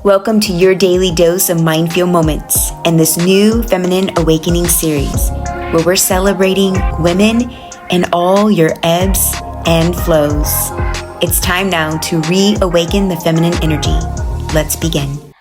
Welcome to your daily dose of mindful moments and this new Feminine Awakening series, where we're celebrating women and all your ebbs and flows. It's time now to reawaken the feminine energy. Let's begin.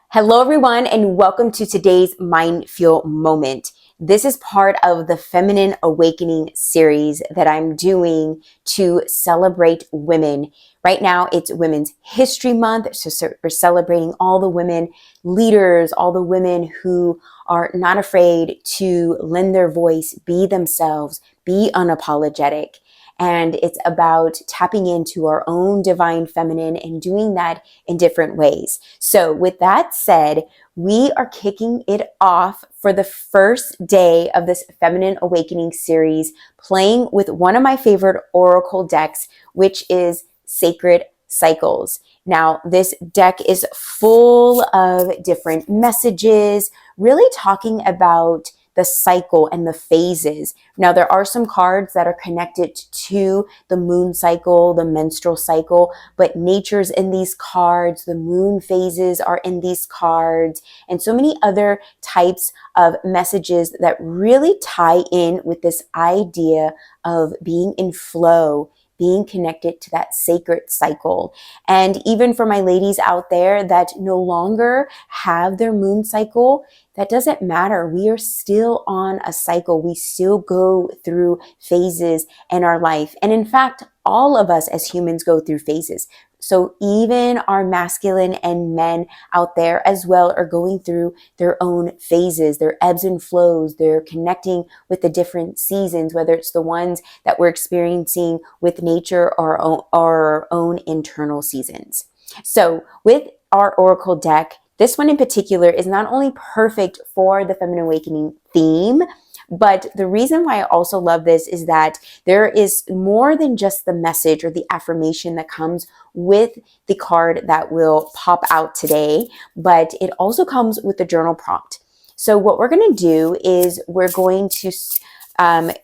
Hello, everyone, and welcome to today's mindful moment. This is part of the Feminine Awakening series that I'm doing to celebrate women. Right now, it's Women's History Month, so we're celebrating all the women leaders, all the women who are not afraid to lend their voice, be themselves, be unapologetic. And it's about tapping into our own divine feminine and doing that in different ways. So with that said, we are kicking it off for the first day of this Feminine Awakening series, playing with one of my favorite oracle decks, which is Sacred Cycles. Now, this deck is full of different messages, really talking about the cycle and the phases. Now, there are some cards that are connected to the moon cycle, the menstrual cycle, but nature's in these cards, the moon phases are in these cards, and so many other types of messages that really tie in with this idea of being in flow, being connected to that sacred cycle. And even for my ladies out there that no longer have their moon cycle, that doesn't matter. We are still on a cycle. We still go through phases in our life. And in fact, all of us as humans go through phases. So even our masculine and men out there as well are going through their own phases, their ebbs and flows. They're connecting with the different seasons, whether it's the ones that we're experiencing with nature or our own internal seasons. So with our oracle deck, this one in particular is not only perfect for the Feminine Awakening theme, but the reason why I also love this is that there is more than just the message or the affirmation that comes with the card that will pop out today, but it also comes with the journal prompt. So what we're going to do is we're going to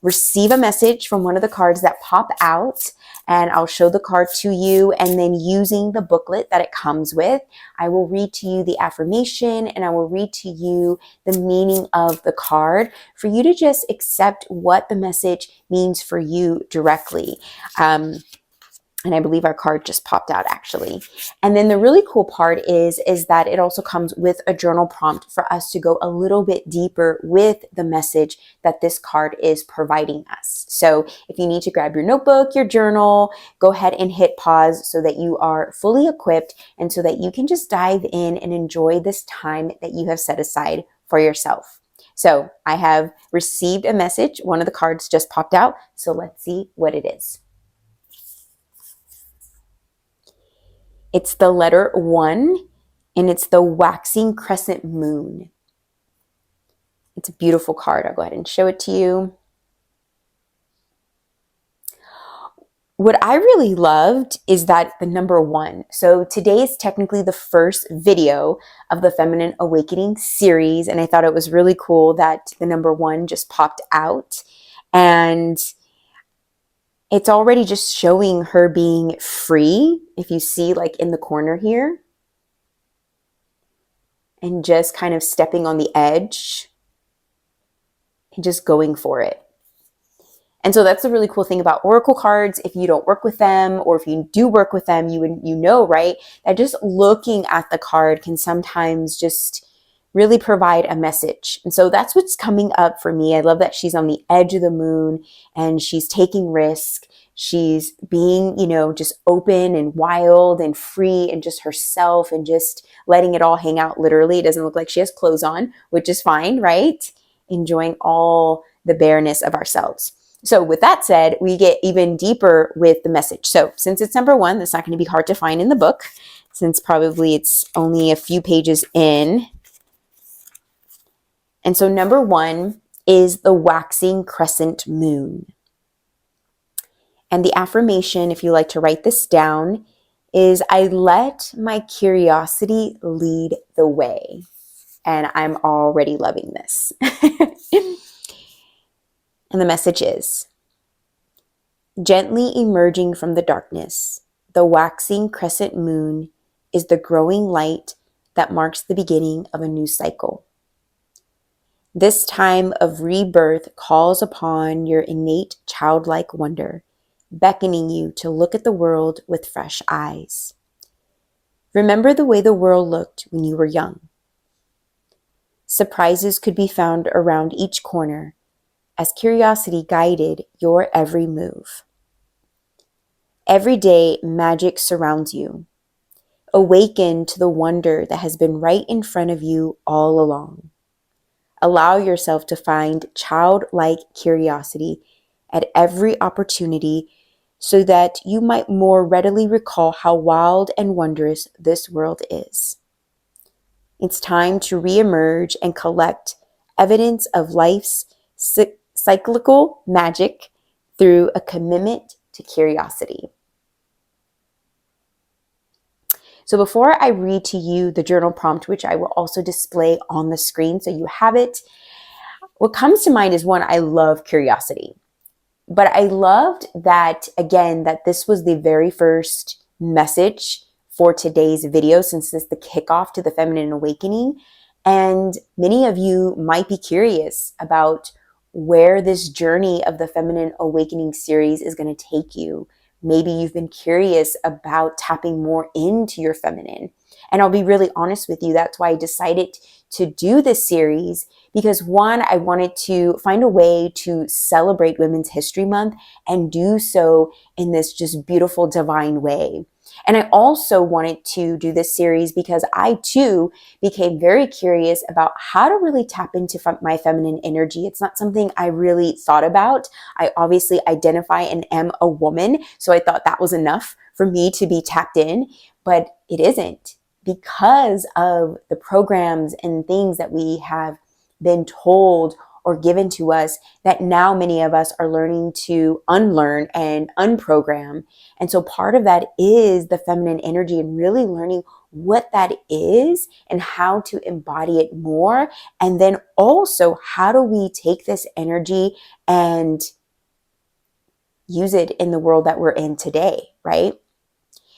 receive a message from one of the cards that pop out, and I'll show the card to you, and then using the booklet that it comes with, I will read to you the affirmation and I will read to you the meaning of the card for you to just accept what the message means for you directly. And I believe our card just popped out actually. And then the really cool part is that it also comes with a journal prompt for us to go a little bit deeper with the message that this card is providing us. So if you need to grab your notebook, your journal, go ahead and hit pause so that you are fully equipped and so that you can just dive in and enjoy this time that you have set aside for yourself. So I have received a message. One of the cards just popped out. So let's see what it is. It's the letter 1, and it's the waxing crescent moon. It's a beautiful card. I'll go ahead and show it to you. What I really loved is that the number 1. So today is technically the first video of the Feminine Awakening series, and I thought it was really cool that the number 1 just popped out. And it's already just showing her being free, if you see like in the corner here, and just kind of stepping on the edge and just going for it. And so that's the really cool thing about oracle cards. If you don't work with them, or if you do work with them, you know, right, that just looking at the card can sometimes just really provide a message. And so that's what's coming up for me. I love that she's on the edge of the moon and she's taking risk. She's being, just open and wild and free and just herself and just letting it all hang out. Literally, it doesn't look like she has clothes on, which is fine, right? Enjoying all the bareness of ourselves. So with that said, we get even deeper with the message. So since it's number 1, that's not going to be hard to find in the book, since probably it's only a few pages in. And so number 1 is the waxing crescent moon. And the affirmation, if you like to write this down, is I let my curiosity lead the way. And I'm already loving this. And the message is, gently emerging from the darkness, the waxing crescent moon is the growing light that marks the beginning of a new cycle. This time of rebirth calls upon your innate childlike wonder, beckoning you to look at the world with fresh eyes. Remember the way the world looked when you were young. Surprises could be found around each corner as curiosity guided your every move. Every day, magic surrounds you. Awaken to the wonder that has been right in front of you all along. Allow yourself to find childlike curiosity at every opportunity so that you might more readily recall how wild and wondrous this world is. It's time to reemerge and collect evidence of life's cyclical magic through a commitment to curiosity. So before I read to you the journal prompt, which I will also display on the screen so you have it, what comes to mind is one, I love curiosity. But I loved that, again, that this was the very first message for today's video, since this is the kickoff to the Feminine Awakening. And many of you might be curious about where this journey of the Feminine Awakening series is going to take you. Maybe you've been curious about tapping more into your feminine. And I'll be really honest with you, that's why I decided to do this series, because one, I wanted to find a way to celebrate Women's History Month and do so in this just beautiful divine way. And I also wanted to do this series because I too became very curious about how to really tap into my feminine energy. It's not something I really thought about. I obviously identify and am a woman, so I thought that was enough for me to be tapped in, but it isn't, because of the programs and things that we have been told or given to us that now many of us are learning to unlearn and unprogram. And so part of that is the feminine energy and really learning what that is and how to embody it more. And then also, how do we take this energy and use it in the world that we're in today, right?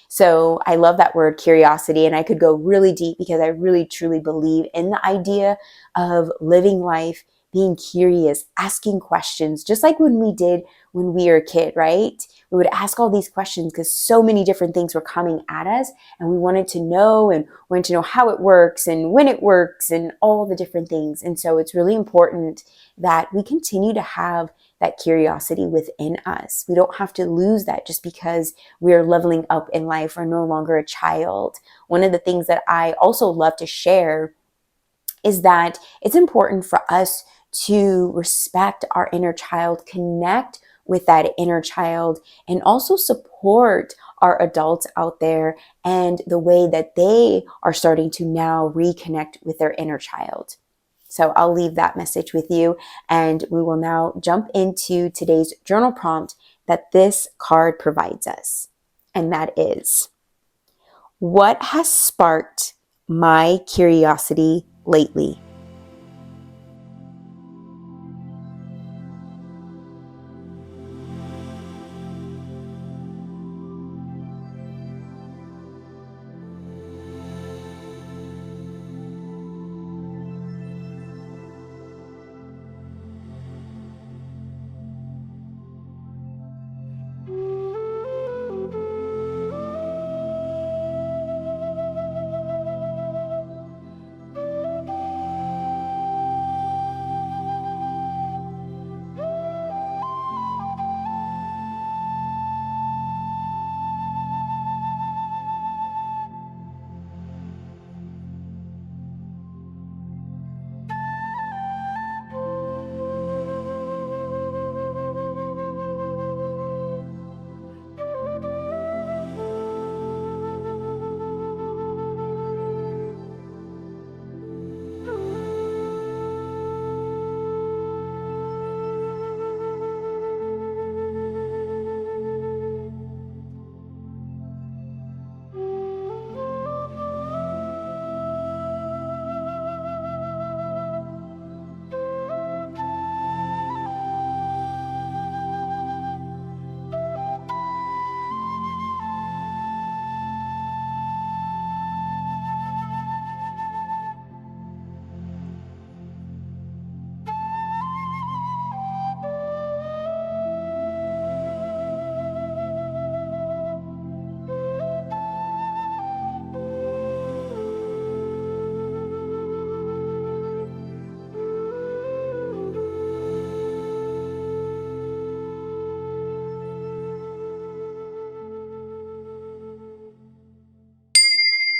So I love that word curiosity, and I could go really deep because I really truly believe in the idea of living life, being curious, asking questions, just like when we did when we were a kid, right? We would ask all these questions because so many different things were coming at us, and we wanted to know how it works and when it works and all the different things. And so it's really important that we continue to have that curiosity within us. We don't have to lose that just because we're leveling up in life or no longer a child. One of the things that I also love to share is that it's important for us to respect our inner child, connect with that inner child, and also support our adults out there and the way that they are starting to now reconnect with their inner child. So I'll leave that message with you, and we will now jump into today's journal prompt that this card provides us. And that is, what has sparked my curiosity lately?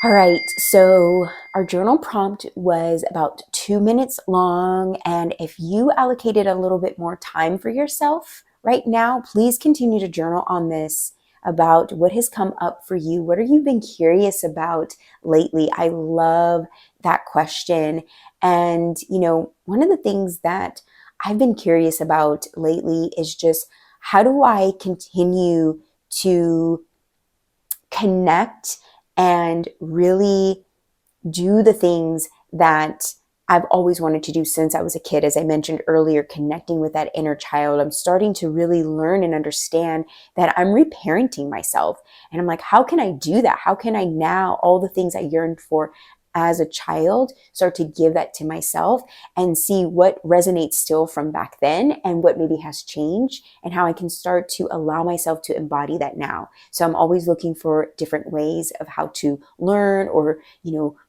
All right, so our journal prompt was about 2 minutes long. And if you allocated a little bit more time for yourself right now, please continue to journal on this about what has come up for you. What have you been curious about lately? I love that question. And, one of the things that I've been curious about lately is just how do I continue to connect and really do the things that I've always wanted to do since I was a kid. As I mentioned earlier, connecting with that inner child, I'm starting to really learn and understand that I'm reparenting myself. And I'm like, how can I do that? How can I now, all the things I yearned for as a child, start to give that to myself and see what resonates still from back then and what maybe has changed and how I can start to allow myself to embody that now. So I'm always looking for different ways of how to learn or,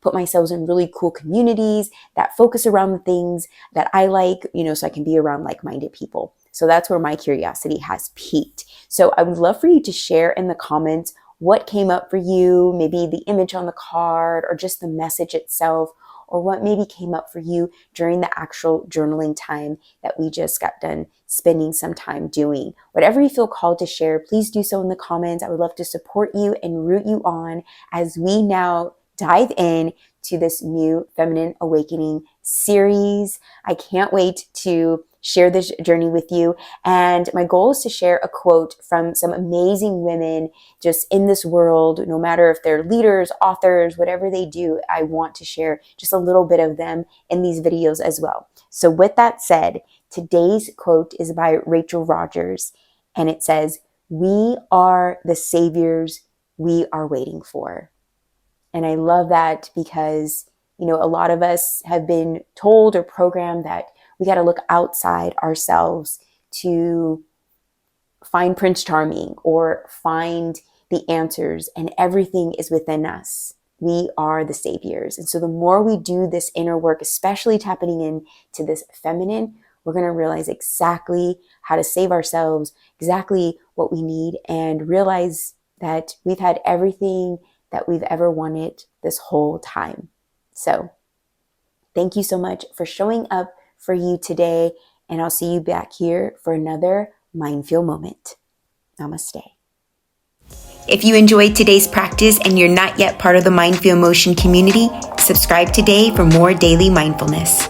put myself in really cool communities that focus around the things that I like, so I can be around like-minded people. So that's where my curiosity has peaked. So I would love for you to share in the comments what came up for you, maybe the image on the card or just the message itself, or what maybe came up for you during the actual journaling time that we just got done spending some time doing. Whatever you feel called to share, please do so in the comments. I would love to support you and root you on as we now dive in to this new Feminine Awakening series. I can't wait to share this journey with you. And my goal is to share a quote from some amazing women just in this world, no matter if they're leaders, authors, whatever they do. I want to share just a little bit of them in these videos as well. So with that said, today's quote is by Rachel Rogers, and it says, "We are the saviors we are waiting for." And I love that because, a lot of us have been told or programmed that we got to look outside ourselves to find Prince Charming or find the answers, and everything is within us. We are the saviors. And so the more we do this inner work, especially tapping into this feminine, we're going to realize exactly how to save ourselves, exactly what we need, and realize that we've had everything that we've ever wanted this whole time. So thank you so much for showing up for you today, and I'll see you back here for another mindful moment. Namaste. If you enjoyed today's practice and you're not yet part of the Mindful Motion community, subscribe today for more daily mindfulness.